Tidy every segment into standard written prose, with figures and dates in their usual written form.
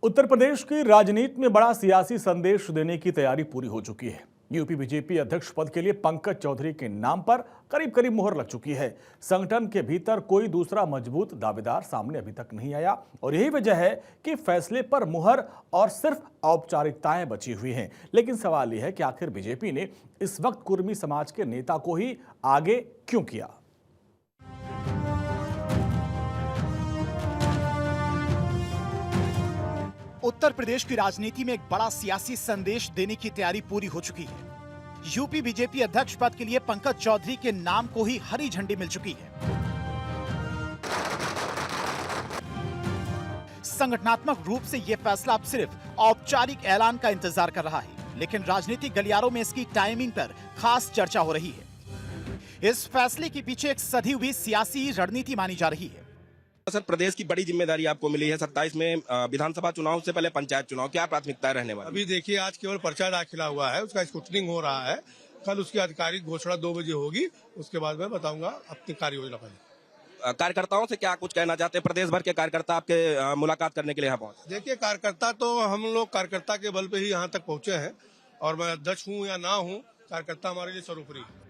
उत्तर प्रदेश की राजनीति में बड़ा सियासी संदेश देने की तैयारी पूरी हो चुकी है। यूपी बीजेपी अध्यक्ष पद के लिए पंकज चौधरी के नाम पर करीब करीब मुहर लग चुकी है। संगठन के भीतर कोई दूसरा मजबूत दावेदार सामने अभी तक नहीं आया और यही वजह है कि फैसले पर मुहर और सिर्फ औपचारिकताएं बची हुई हैं। लेकिन सवाल यह है कि आखिर बीजेपी ने इस वक्त कुर्मी समाज के नेता को ही आगे क्यों किया। उत्तर प्रदेश की राजनीति में एक बड़ा सियासी संदेश देने की तैयारी पूरी हो चुकी है। यूपी बीजेपी अध्यक्ष पद के लिए पंकज चौधरी के नाम को ही हरी झंडी मिल चुकी है। संगठनात्मक रूप से यह फैसला अब सिर्फ औपचारिक ऐलान का इंतजार कर रहा है, लेकिन राजनीतिक गलियारों में इसकी टाइमिंग पर खास चर्चा हो रही है। इस फैसले के पीछे एक सधी हुई सियासी रणनीति मानी जा रही है। सर, प्रदेश की बड़ी जिम्मेदारी आपको मिली है। 27 में विधानसभा चुनाव से पहले पंचायत चुनाव, क्या प्राथमिकताएं रहने वाली? अभी देखिए, आज केवल पर्चा दाखिला हुआ है, उसका स्क्रूटनिंग हो रहा है। कल उसकी आधिकारिक घोषणा 2 बजे होगी, उसके बाद मैं बताऊंगा अपनी कार्य योजना पर। कार्यकर्ताओं से क्या कुछ कहना चाहते हैं? प्रदेश भर के कार्यकर्ता आपके मुलाकात करने के लिए यहाँ पहुंचे। देखिए, कार्यकर्ता तो हम लोग कार्यकर्ता के बल पे ही यहाँ तक पहुंचे हैं और मैं अध्यक्ष हूँ या ना हूँ, कार्यकर्ता हमारे लिए सर्वोपरि है।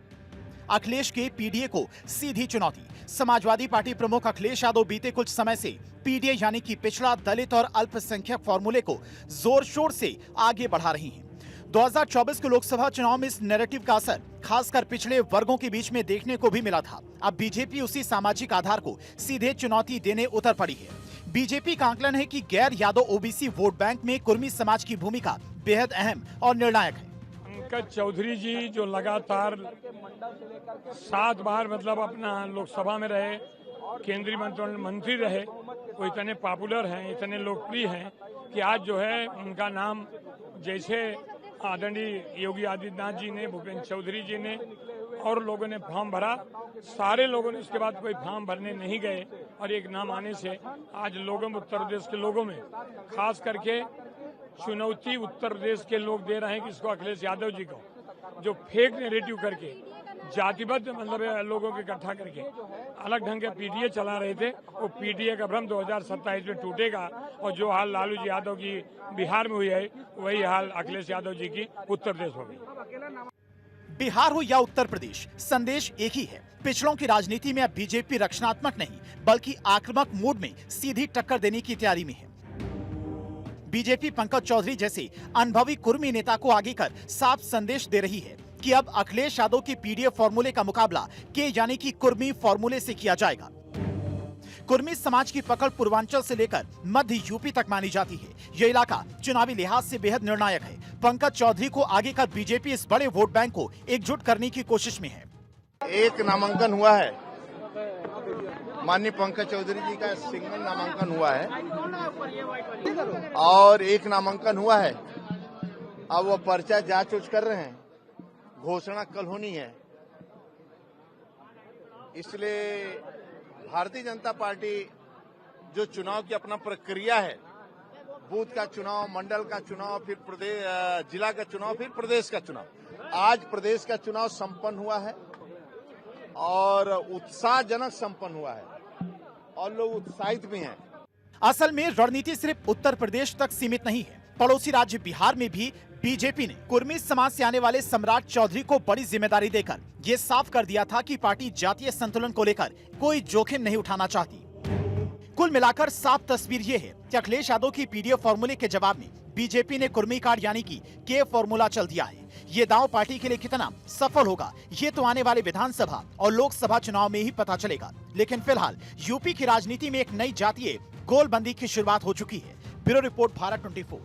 अखिलेश के पीडीए को सीधी चुनौती। समाजवादी पार्टी प्रमुख अखिलेश यादव बीते कुछ समय से पीडीए यानी कि पिछड़ा, दलित और अल्पसंख्यक फॉर्मूले को जोर शोर से आगे बढ़ा रही हैं। 2024 के लोकसभा चुनाव में इस नैरेटिव का असर खासकर पिछड़े वर्गों के बीच में देखने को भी मिला था। अब बीजेपी उसी सामाजिक आधार को सीधे चुनौती देने उतर पड़ी है। बीजेपी का आकलन है कि गैर यादव ओबीसी वोट बैंक में कुर्मी समाज की भूमिका बेहद अहम और निर्णायक है। पंकज चौधरी जी जो लगातार 7 बार अपना लोकसभा में रहे, केंद्रीय मंत्री रहे, वो इतने पॉपुलर हैं, इतने लोकप्रिय हैं कि आज जो है उनका नाम जैसे आदरणीय योगी आदित्यनाथ जी ने, भूपेंद्र चौधरी जी ने और लोगों ने फॉर्म भरा, सारे लोगों ने उसके बाद कोई फॉर्म भरने नहीं गए और एक नाम आने से आज लोगों में, उत्तर प्रदेश के लोगों में खास करके चुनौती उत्तर प्रदेश के लोग दे रहे हैं कि इसको अखिलेश यादव जी को जो फेक नैरेटिव करके जातिबद्ध लोगों को इकट्ठा करके अलग ढंग के पीडीए चला रहे थे, वो पीडीए का भ्रम 2027 में टूटेगा और जो हाल लालू जी यादव की बिहार में हुई है वही हाल अखिलेश यादव जी की उत्तर प्रदेश होगी। बिहार हो या उत्तर प्रदेश, संदेश एक ही है। पिछड़ों की राजनीति में अब बीजेपी रक्षणात्मक नहीं बल्कि आक्रामक मूड में सीधी टक्कर देने की तैयारी में है। बीजेपी पंकज चौधरी जैसे अनुभवी कुर्मी नेता को आगे कर साफ संदेश दे रही है कि अब अखिलेश यादव के पीडीए फॉर्मूले का मुकाबला के यानी कि कुर्मी फॉर्मूले से किया जाएगा। कुर्मी समाज की पकड़ पूर्वांचल से लेकर मध्य यूपी तक मानी जाती है। यह इलाका चुनावी लिहाज से बेहद निर्णायक है। पंकज चौधरी को आगे कर बीजेपी इस बड़े वोट बैंक को एकजुट करने की कोशिश में है। एक नामांकन हुआ है, माननीय पंकज चौधरी जी का सिंगल नामांकन हुआ है और एक नामांकन हुआ है। अब वो पर्चा जांच उच कर रहे हैं, घोषणा कल होनी है। इसलिए भारतीय जनता पार्टी जो चुनाव की अपना प्रक्रिया है, बूथ का चुनाव, मंडल का चुनाव, फिर प्रदेश जिला का चुनाव, फिर प्रदेश का चुनाव, आज प्रदेश का चुनाव संपन्न हुआ है और उत्साहजनक संपन्न हुआ है और लोग उत्साहित भी हैं। असल में रणनीति सिर्फ उत्तर प्रदेश तक सीमित नहीं है। पड़ोसी राज्य बिहार में भी बीजेपी ने कुर्मी समाज से आने वाले सम्राट चौधरी को बड़ी जिम्मेदारी देकर ये साफ कर दिया था कि पार्टी जातीय संतुलन को लेकर कोई जोखिम नहीं उठाना चाहती। कुल मिलाकर साफ तस्वीर ये है कि अखिलेश यादव की पीडीए फॉर्मूले के जवाब में बीजेपी ने कुर्मी कार्ड यानी कि के फॉर्मूला चल दिया है। ये दांव पार्टी के लिए कितना सफल होगा ये तो आने वाले विधानसभा और लोकसभा चुनाव में ही पता चलेगा। लेकिन फिलहाल यूपी की राजनीति में एक नई जातीय गोलबंदी की शुरुआत हो चुकी है। Bureau report, Bharat 24।